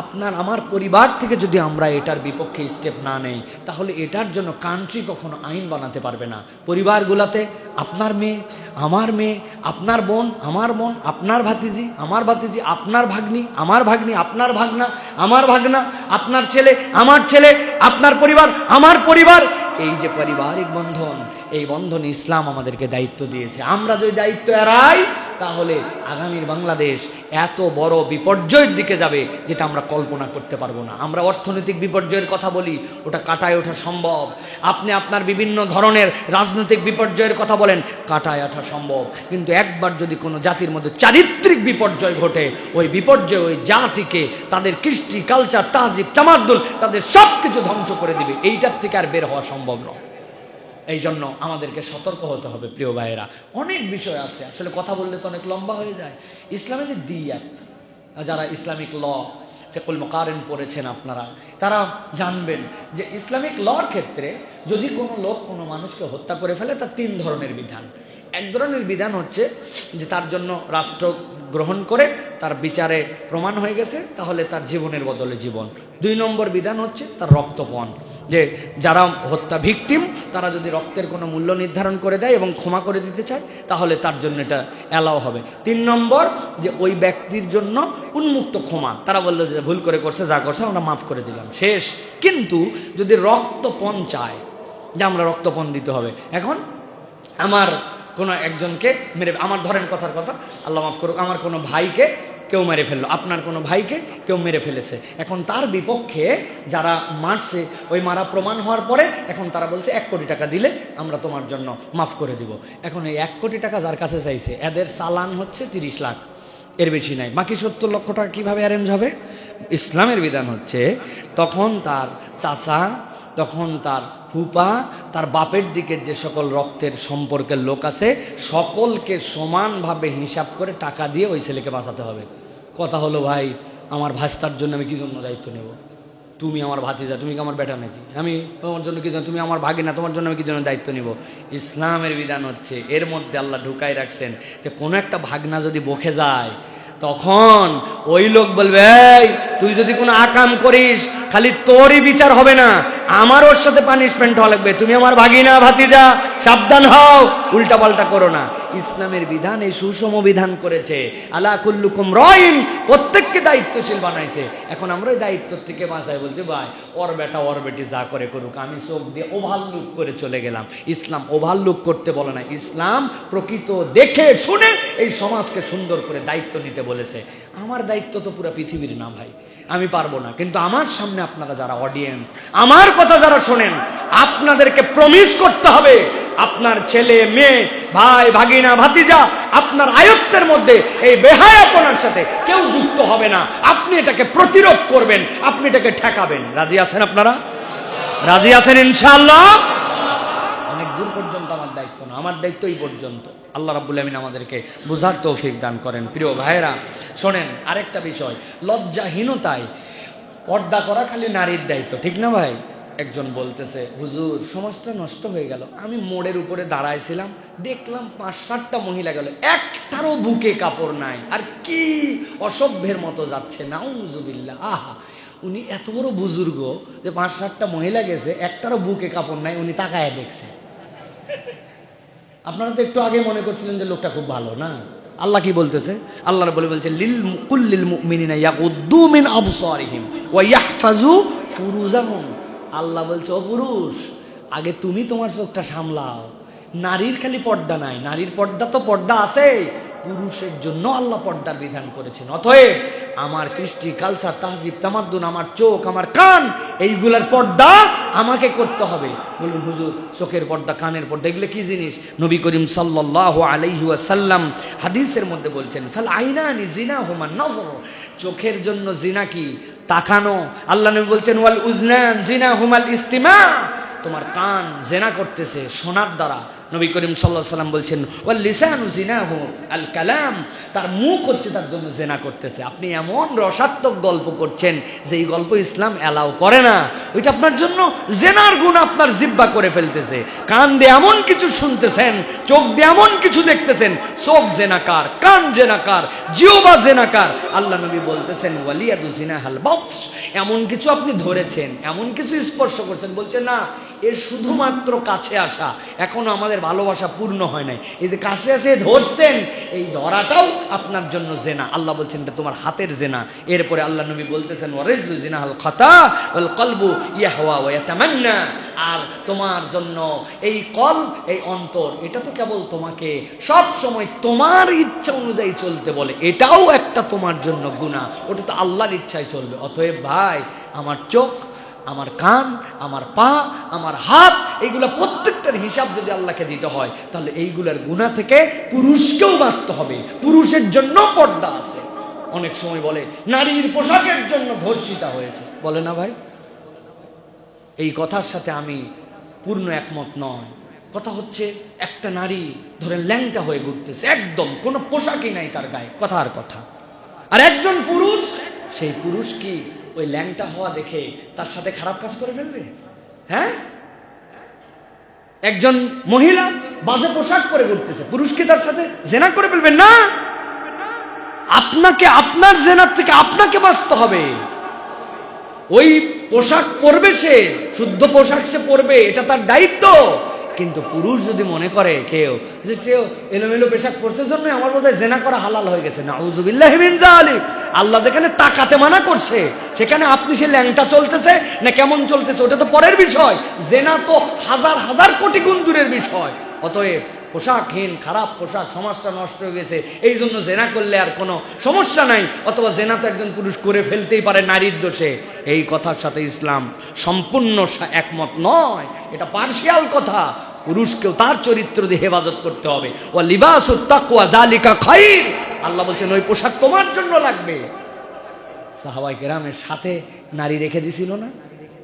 আপনার আমার পরিবার থেকে যদি আমরা এটার বিপক্ষে স্টেপ না নেই, তাহলে এটার জন্য কান্ট্রি কখনো আইন বানাতে পারবে না। পরিবারগুলোতে আপনার মেয়ে আমার মেয়ে, আপনার বোন আমার বোন, আপনার ভাতিজি আমার ভাতিজি, আপনার ভাগ্নি আমার ভাগ্নি, আপনার ভাগনা আমার ভাগনা, আপনার ছেলে আমার ছেলে, আপনার পরিবার আমার পরিবার, এই যে পারিবারিক বন্ধন, এই বন্ধনে ইসলাম আমাদেরকে দায়িত্ব দিয়েছে। আমরা যদি দায়িত্ব এড়াই তাহলে আগামীর বাংলাদেশ এত বড় বিপর্যয়ের দিকে যাবে যেটা আমরা কল্পনা করতে পারবো না। আমরা অর্থনৈতিক বিপর্যয়ের কথা বলি, ওটা কাটায় ওঠা সম্ভব। আপনি আপনার বিভিন্ন ধরনের রাজনৈতিক বিপর্যয়ের কথা বলেন, কাটায় ওঠা সম্ভব। কিন্তু একবার যদি কোনো জাতির মধ্যে চারিত্রিক বিপর্যয় ঘটে, ওই বিপর্যয় ওই জাতিকে, তাদের কৃষ্টি কালচার তাহজিব তামাদ্দুন, তাদের সব কিছু ধ্বংস করে দিবে। এইটার থেকে আর বের হওয়া সম্ভব নয়। এই জন্য আমাদেরকে সতর্ক হতে হবে প্রিয় ভাইয়েরা। অনেক বিষয় আছে, আসলে কথা বললে তো অনেক লম্বা হয়ে যায়। ইসলামে যে দিয়াত, যারা ইসলামিক ল ফিকহুল মুকারিন পড়েছেন আপনারা, তারা জানবেন যে ইসলামিক লর ক্ষেত্রে যদি কোনো লোক কোনো মানুষকে হত্যা করে ফেলে, তার 3 ধরনের বিধান। এক ধরনের বিধান হচ্ছে যে তার জন্য রাষ্ট্র গ্রহণ করে তার বিচারে প্রমাণ হয়ে গেছে, তাহলে তার জীবনের বদলে জীবন। 2 নম্বর বিধান হচ্ছে তার রক্তপণ, যে যারা হত্যা ভিকটিম তারা যদি রক্তের কোনো মূল্য নির্ধারণ করে দেয় এবং ক্ষমা করে দিতে চায়, তাহলে তার জন্য এটা অ্যালাও হবে। 3 নম্বর যে ওই ব্যক্তির জন্য উন্মুক্ত ক্ষমা, তারা বললো যে ভুল করে করছে, যা করছে আমরা মাফ করে দিলাম, শেষ। কিন্তু যদি রক্তপণ চায়, যে আমরা রক্তপণ দিতে হবে, এখন আমার কোনো একজনকে মেরে, আমার ধরেন কথার কথা, আল্লাহ মাফ করুক, আমার কোনো ভাইকে কেউ মেরে ফেললো, আপনার কোনো ভাইকে কেউ মেরে ফেলেছে, এখন তার বিপক্ষে যারা মারছে, ওই মারা প্রমাণ হওয়ার পরে এখন তারা বলছে 1 কোটি টাকা দিলে আমরা তোমার জন্য মাফ করে দিব। এখন এই 1 কোটি টাকা যার কাছে চাইছে, এদের চালান হচ্ছে 30 লাখ, এর বেশি নাই। বাকি 70 লক্ষ টাকা কিভাবে অ্যারেঞ্জ হবে? ইসলামের বিধান হচ্ছে তখন তার চাচা, তখন তার ফুপা, তার বাপের দিকের যে সকল রক্তের সম্পর্কের লোক আছে, সকলকে সমানভাবে হিসাব করে টাকা দিয়ে ওই ছেলেকে বাঁচাতে হবে। কথা হলো ভাই, আমার ভাস্তার জন্য আমি কি জন্য দায়িত্ব নেব? তুমি আমার ভাতিজা, তুমি কি আমার বেটা নাকি? আমি তোমার জন্য কি তুমি আমার ভাগিনা, তোমার জন্য আমি কি জন্য দায়িত্ব নিব? ইসলামের বিধান হচ্ছে এর মধ্যে আল্লাহ ঢুকাই রাখছেন যে কোনো একটা ভাগনা যদি বকে যায় তখন ওই লোক বলবে, এই তুই যদি কোনো আকাম করিস খালি তোরই বিচার হবে না, আমার ওর সাথে পানিশমেন্ট হওয়া লাগবে। তুমি আমার ভাগিনা ভাতিজা, সাবধান হও, উল্টা পাল্টা করো না। ইসলামের বিধান এই সুষম বিধান করেছে। আলা কুল্লুকুম রাইন, প্রত্যেককে দায়িত্বশীল বানাইছে। এখন আমরা ওই দায়িত্ব থেকে বাঁচাই বলছি ভাই ওর বেটা ওর বেটি যা করে করুক, আমি চোখ দিয়ে ওভারলুক করে চলে গেলাম। ইসলাম ওভারলুক করতে বলে না, ইসলাম প্রকৃত দেখে শুনে এই সমাজকে সুন্দর করে দায়িত্ব নিতে বলেছে। আমার দায়িত্ব তো পুরো পৃথিবীর না ভাই, আমি পারবো না, কিন্তু আমার সামনে আপনারা যারা অডিয়েন্স, আমার কথা যারা শোনেন, আপনাদেরকে প্রমিস করতে হবে আপনার ছেলে মেয়ে ভাই ভাগিনা ভাতিজা আপনার আয়ত্তের মধ্যে এই বেহায়াপনার সাথে কেউ যুক্ত হবে না। আপনি এটাকে প্রতিরোধ করবেন, আপনি এটাকে ঠেকাবেন। রাজি আছেন আপনারা? রাজি আছেন ইনশাআল্লাহ? অনেক দূর পর্যন্ত আমার দায়িত্ব না, আমার দায়িত্ব এই পর্যন্ত। আল্লাহ রাব্বুল আমিন আমাদেরকে বুঝার তৌফিক দান করেন। প্রিয় ভাইয়েরা শোনেন, আরেকটা বিষয়, লজ্জাহীনতায় পর্দা করা খালি নারীর দায়িত্ব, ঠিক না ভাই? একজন বলতেছে, হুজুর সমাজটা নষ্ট হয়ে গেল। আমি মোড়ের উপরে দাঁড়াইছিলাম, দেখলাম 5-7টা মহিলা গেল, একটারও বুকে কাপড় নাই, আর কি অসভ্যের মতো যাচ্ছে, নাউজুবিল্লাহ। আহা, উনি এত বড় বুজুর্গ যে 5-7টা মহিলা গেছে, একটারও বুকে কাপড় নাই, উনি তাকায় দেখছে। আপনারা তো একটু আগে মনে করছিলেন যে লোকটা খুব ভালো না? আল্লাহ কি বলতেছে? আল্লাহ বলছে লিল কুল্লিল মুমিনিনা ইয়াগুদ্দু মিন আবসারিহিম ওয়া ইয়াহফাজু ফুরুজাহুম। আল্লাহ বলছে, ও পুরুষ, আগে তুমি তোমার চোখটা সামলাও। নারীর খালি পর্দা নাই, নারীর পর্দা তো পর্দা আছে, পুরুষের জন্য আল্লাহ পর্দার বিধান করেছেন। অতএব আমার কৃষ্টি কালচার তাহজিব তামাদ্দুন, আমার চোখ আমার কান, এইগুলার পর্দা আমাকে করতে হবে। বলুন হুজুর, চোখের পর্দা কানের পর্দা এগুলো কি জিনিস? নবী করিম সাল্লাল্লাহু আলাইহি ওয়াসাল্লাম হাদিসের মধ্যে বলছেন, ফাল আইনানি জিনাহুমা নজর, চোখের জন্য জিনা কি? তাকানো। আল্লাহ নবী বলছেন, ওয়াল উজনান জিনাহুমাল ইস্তিমা, তোমার কান জেনা করতেছে শোনার দ্বারা। নবী করিম সাল্লাল্লাহু আলাইহি ওয়াসাল্লাম বলছেন, ওয়াল লিসানু জিনাহু আল কালাম, তার মুখ হচ্ছে তার জন্য জেনা করতেছে। আপনি এমন রসাত্মক গল্প করছেন যে এই গল্প ইসলাম অ্যালাউ করে না, ওইটা আপনার জন্য জেনার গুণ আপনার জিহ্বা করে ফেলতেছে। কান দিয়ে এমন কিছু শুনতেছেন, চোখ দিয়ে এমন কিছু দেখতেছেন, চোখ জেনাকার, কান জেনাকার, জিহ্বা জেনাকার। আল্লাহ নবী বলতেছেন, ওয়ালিয়াদু জিনাহাল বাতস, এমন কিছু আপনি ধরেছেন, এমন কিছু স্পর্শ করছেন, বলছেন না এ শুধুমাত্র কাছে আসা, এখনো আমাদের ভালোবাসা পূর্ণ হয় নাই, এই যে কাছে আসে ধরছেন, এই ধরাটাও আপনার জন্য জেনা। আল্লাহ বলছেন এটা তোমার হাতের জেনা। এরপরে আল্লাহ নবী বলতেছেন, ওয়ারিজলু জিনাহাল খাতা ওয়াল কলবু ইয়াহওয়া ওয়া ইয়াতামান্না, আর তোমার জন্য এই কলব, এই অন্তর, এটা তো কেবল তোমাকে সব সময় তোমার ইচ্ছা অনুযায়ী চলতে বলে, এটাও একটা তোমার জন্য গুনাহ, ওটা তো আল্লাহর ইচ্ছায় চলবে। অতএব ভাই, আমার চোখ, আমার কান, আমার পা, আমার হাত, এইগুলা প্রত্যেকটার হিসাব যদি আল্লাহকে দিতে হয়, তাহলে এইগুলার গুনাহ থেকে পুরুষকেও বাঁচতে হবে। পুরুষের জন্য পর্দা আছে। অনেক সময় বলে নারীর পোশাকের জন্য ধর্ষিতা হয়েছে, বলে না ভাই? এই কথার সাথে আমি পূর্ণ একমত নয়। কথা হচ্ছে, একটা নারী ধরেন ল্যাংটা হয়ে ঘুরতেছে, একদম কোনো পোশাকই নাই তার গায়ে, কথার কথা, আর একজন পুরুষ, সেই পুরুষ কি ওই ল্যাংটা হওয়া দেখে তার সাথে খারাপ কাজ করে ফেলবে? হ্যাঁ, একজন মহিলা বাজে পোশাক পরে ঘুরতেছে, পুরুষ কি তার সাথে জেনা করে ফেলবে? না, আপনাকে আপনার জেনার থেকে আপনাকে বাঁচতে হবে। ওই পোশাক পরবে, সে শুদ্ধ পোশাক সে পরবে, এটা তার দায়িত্ব। কিন্তু পুরুষ যদি মনে করে কেউ যে সেও এলোমেলো পোশাক পরছে জন্য আমার বোধহয় জেনা করা হালাল হয়ে গেছে, নাউযুবিল্লাহি মিন যালিক, আল্লাহ যেখানে তাকাতে মানা করছে সেখানে আপনি সে ল্যাংটা চলতেছে না কেমন চলতেছে ওটা তো পরের বিষয়, জেনা তো হাজার হাজার কোটি গুণ দূরের বিষয়। অতএব পোশাকহীন খারাপ পোশাক, সমাজটা নষ্ট হয়ে গেছে, এই জন্য জেনা করলে আর কোনো সমস্যা নাই, অথবা জেনা তো একজন পুরুষ করে ফেলতেই পারে নারীর দোষে, এই কথার সাথে ইসলাম সম্পূর্ণ একমত নয়। এটা পার্শিয়াল কথা। পুরুষকেও তার চরিত্র দিয়ে হেফাজত করতে হবে। ওয়া লিবাসুত তাকওয়া যালিকা খায়র, আল্লাহ বলছেন ওই পোশাক তোমার জন্য লাগবে। সাহাবায়ে কেরামের সাথে নারী রেখে দিছিল না,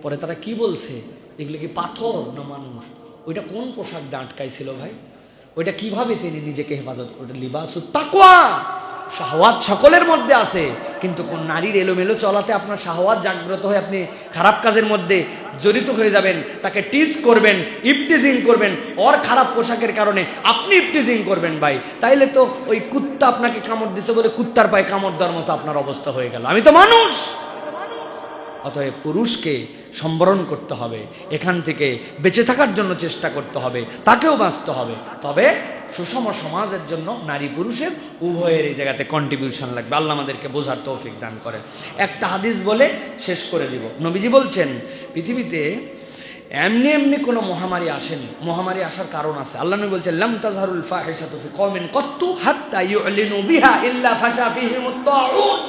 পরে তারা কি বলছে, এগুলো কি পাথর না মানুষ? ওইটা কোন পোশাক দিয়ে আটকাইছিল ভাই? ওইটা কিভাবে তিনি নিজেকে হেফাজত? ওটা লিবাসুত তাকওয়া, শাহওয়াত সকলের মধ্যে আছে, কিন্তু কোন নারীর এলোমেলো চলাতে আপনার শাহওয়াত জাগ্রত হয়ে আপনি খারাপ কাজের মধ্যে জড়িত হয়ে যাবেন, তাকে টিজ করবেন, ইফটিজিং করবেন, ওর খারাপ পোশাকের কারণে আপনি ইফটিজিং করবেন ভাই, তাইলে তো ওই কুত্তা আপনাকে কামড় দিছে বলে কুত্তার পায়ে কামড় দেওয়ার মতো আপনার অবস্থা হয়ে গেল। আমি তো মানুষ। অতএব পুরুষকে সম্বরণ করতে হবে, এখান থেকে বেঁচে থাকার জন্য চেষ্টা করতে হবে, তাকেও বাঁচতে হবে। তবে সুষম সমাজের জন্য নারী পুরুষের উভয়ের এই জায়গাতে কন্ট্রিবিউশন লাগবে। আল্লাহ আমাদেরকে বোঝার তৌফিক দান করেন। একটা হাদিস বলে শেষ করে দিব। নবীজি বলছেন, পৃথিবীতে এমনি এমনি কোনো মহামারী আসেনি, মহামারী আসার কারণ আছে। আল্লাহ নবী বলছেন, লাম তাযহারুল ফাহিশাতু ফি কওমিন কাত্তু হাত্তা ইউলিনু বিহা ইল্লা ফাশা ফীহিমুত তাউন।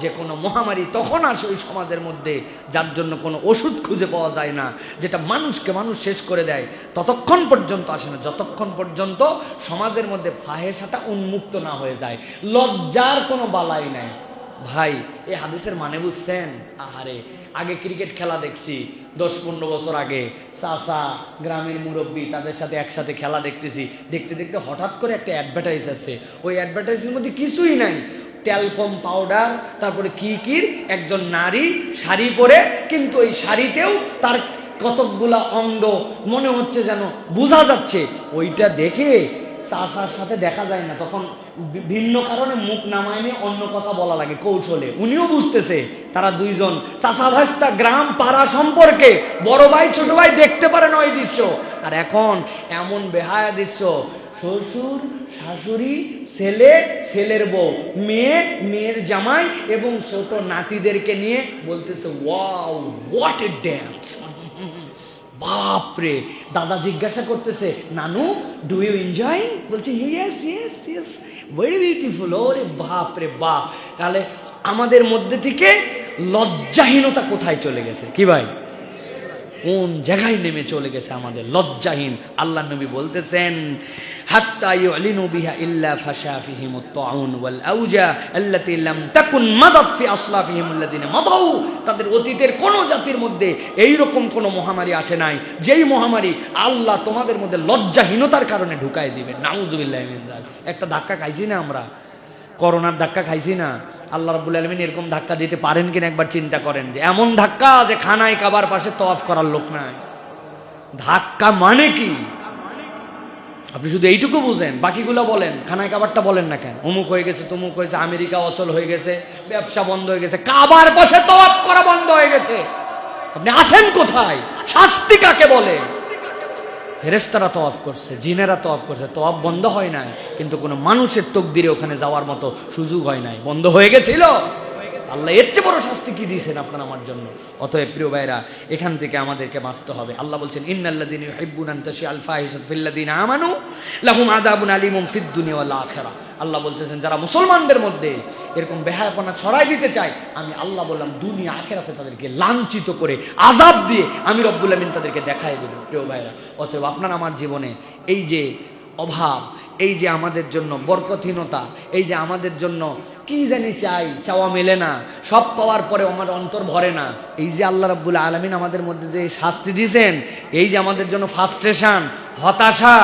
যে কোনো মহামারী তখন আসে ওই সমাজের মধ্যে যার জন্য কোনো ওষুধ খুঁজে পাওয়া যায় না, যেটা মানুষকে মানুষ শেষ করে দেয়, ততক্ষণ পর্যন্ত আসে না, যতক্ষণ পর্যন্ত সমাজের মধ্যে ফাহেসাটা উন্মুক্ত না হয়ে যায়। লজ্জার কোনো বালাই নাই। ভাই, এই হাদিসের মানে বুঝছেন? আহারে, আগে ক্রিকেট খেলা দেখছি 10-15 বছর আগে, চাচা গ্রামের মুরব্বী তাদের সাথে একসাথে খেলা দেখতেছি, দেখতে দেখতে হঠাৎ করে একটা অ্যাডভার্টাইজ আছে। ওই অ্যাডভার্টাইজের মধ্যে কিছুই নাই, ট্যালকম পাউডার, তারপরে কি একজন নারী শাড়ি পরে, কিন্তু ওই শাড়িতেও তার কতকগুলা অঙ্গ মনে হচ্ছে যেন বোঝা যাচ্ছে। ওইটা দেখে চাচার সাথে দেখা যায় না, তখন ভিন্ন কারণে মুখ নামায় নিয়ে অন্য কথা বলা লাগে কৌশলে। উনিও বুঝতেছে তারা দুইজন চাচা ভাস্তা, গ্রাম পাড়া সম্পর্কে, বড় ভাই ছোট ভাই দেখতে পারে না ওই দৃশ্য। আর এখন এমন বেহায়া দৃশ্য, শ্বশুর শাশুড়ি, ছেলে ছেলের বউ, মেয়ে মেয়ের জামাই এবং ছোট নাতিদেরকে নিয়ে বলতেছে, ওয়াও হোয়াট এ ড্যান্স। বাপরে, দাদা জিজ্ঞাসা করতেছে, নানু ডু ইউ এনজয়? বলছে yes yes yes, very beautiful. ওরে বাপরে বাপ। তাহলে আমাদের মধ্যে থেকে লজ্জাহীনতা কোথায় চলে গেছে? কি ভাই, কোন জায়গায় নেমে চলে গেছে আমাদের লজ্জাহীন? আল্লাহ নবী বলতেছেন, হাত্তা ইউলিনু বিহা ইল্লা ফাশা ফীহিমুত তাউন ওয়াল আউজা আল্লাতী লাম তাকুন মাদাত ফি আসলাফিহিম আল্লাযীনা মাদাউ। তাদের অতীতের কোন জাতির মধ্যে এই রকম কোন মহামারী আসে নাই, যেই মহামারী আল্লাহ তোমাদের মধ্যে লজ্জাহীনতার কারণে ঢুকায় দিবে। নাউযুবিল্লাহি মিন যালিক। একটা ধাক্কা খাইছি না আমরা, করোনার ধাক্কা খাইছি না? আল্লাহ রাব্বুল আলামিন এরকম ধাক্কা দিতে পারেন কিনা একবার চিন্তা করেন, যে এমন ধাক্কা যে খানায় কাবার পাশে তওয়াফ করার লোক নাই। ধাক্কা মানে কি? আপনি শুধু এইটুকু বুঝেন, বাকিগুলো বলেন, খানায় কাবারটা বলেন না কেন? অমুক হয়ে গেছে, তমুক হয়েছে, আমেরিকা অচল হয়ে গেছে, ব্যবসা বন্ধ হয়ে গেছে, কাবার পাশে তওয়াফ করা বন্ধ হয়ে গেছে। আপনি আছেন কোথায়? শাস্তি কাকে বলে? ফেরেশতারা তওয়াফ করছে, জিনেরা তওয়াফ করছে, তওয়াফ বন্ধ হয় নাই, কিন্তু কোনো মানুষের তকদিরে ওখানে যাওয়ার মতো সুযোগ হয় নাই, বন্ধ হয়ে গেছিল। আল্লাহ এর চেয়ে বড় শাস্তি কি দিয়েছেন আপনার আমার জন্য? অতএব প্রিয় ভাইরা, এখান থেকে আমাদেরকে বাঁচতে হবে। আল্লাহ বলছেন, ইন্নাল্লাযীনা ইউহিব্বুনা আন তাশিআল ফাহিশাতু ফিল্লাযীনা আমানু লাহুম আযাবুন আলীমুন ফিদ দুনিয়া ওয়াল আখিরাহ। আল্লাহ বলতেছেন, যারা মুসলমানদের মধ্যে এরকম বেহায়াপনা ছড়াই দিতে চায়, আমি আল্লাহ বললাম দুনিয়া আখিরাতে তাদেরকে লাঞ্ছিত করে আযাব দিয়ে আমি রব্বুল আমিন তাদেরকে দেখাই দেব। প্রিয় ভাইরা, অতএব আপনার আমার জীবনে এই যে অভাব, এই যে আমাদের জন্য বরকতহীনতা, এই যে আমাদের জন্য কি জানি চাই, চাওয়া মেলে না, সব পাওয়ার পরে আমার অন্তর ভরে না, এই যে আল্লাহ রাব্বুল আলামিন আমাদের মধ্যে যে শাস্তি দিয়েছেন, এই যে আমাদের জন্য ফ্রাস্ট্রেশন, হতাশা,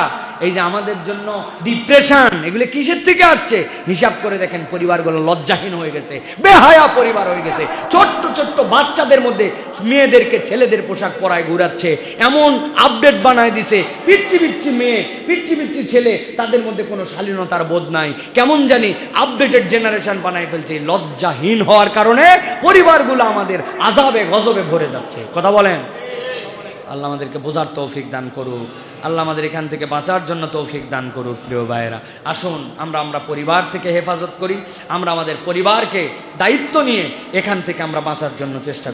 এই যে আমাদের জন্য ডিপ্রেশন, এগুলো কিসের থেকে আসছে? হিসাব করে দেখেন, পরিবারগুলো লজ্জাহীন হয়ে গেছে, বেহায়া পরিবার হয়ে গেছে। ছোট্ট ছোট্ট বাচ্চাদের মধ্যে মেয়েদেরকে ছেলেদের পোশাক পরায় ঘুরাচ্ছে, এমন আপডেট বানায় দিছে, পিচ্ছি পিচ্ছি মেয়ে, পিচ্ছি পিচ্ছি ছেলে, তাদের মধ্যে কোনো শালীনতার বোধ নাই, কেমন জানি আপডেটেড জেনারেশন বানায় ফেলছে। লজ্জাহীন হওয়ার কারণে পরিবারগুলো আমাদের আযাবে গজবে ভরে যাচ্ছে। কথা বলেন। আল্লাহ আমাদেরকে বোঝার তৌফিক দান করুক, আল্লাহ আমাদের এখান থেকে বাঁচার জন্য তৌফিক দান করুক। প্রিয় ভাইয়েরা, আসুন আমরা পরিবার থেকে হেফাজত করি, আমরা আমাদের পরিবারকে দায়িত্ব নিয়ে এখান থেকে আমরা বাঁচার জন্য চেষ্টা করি।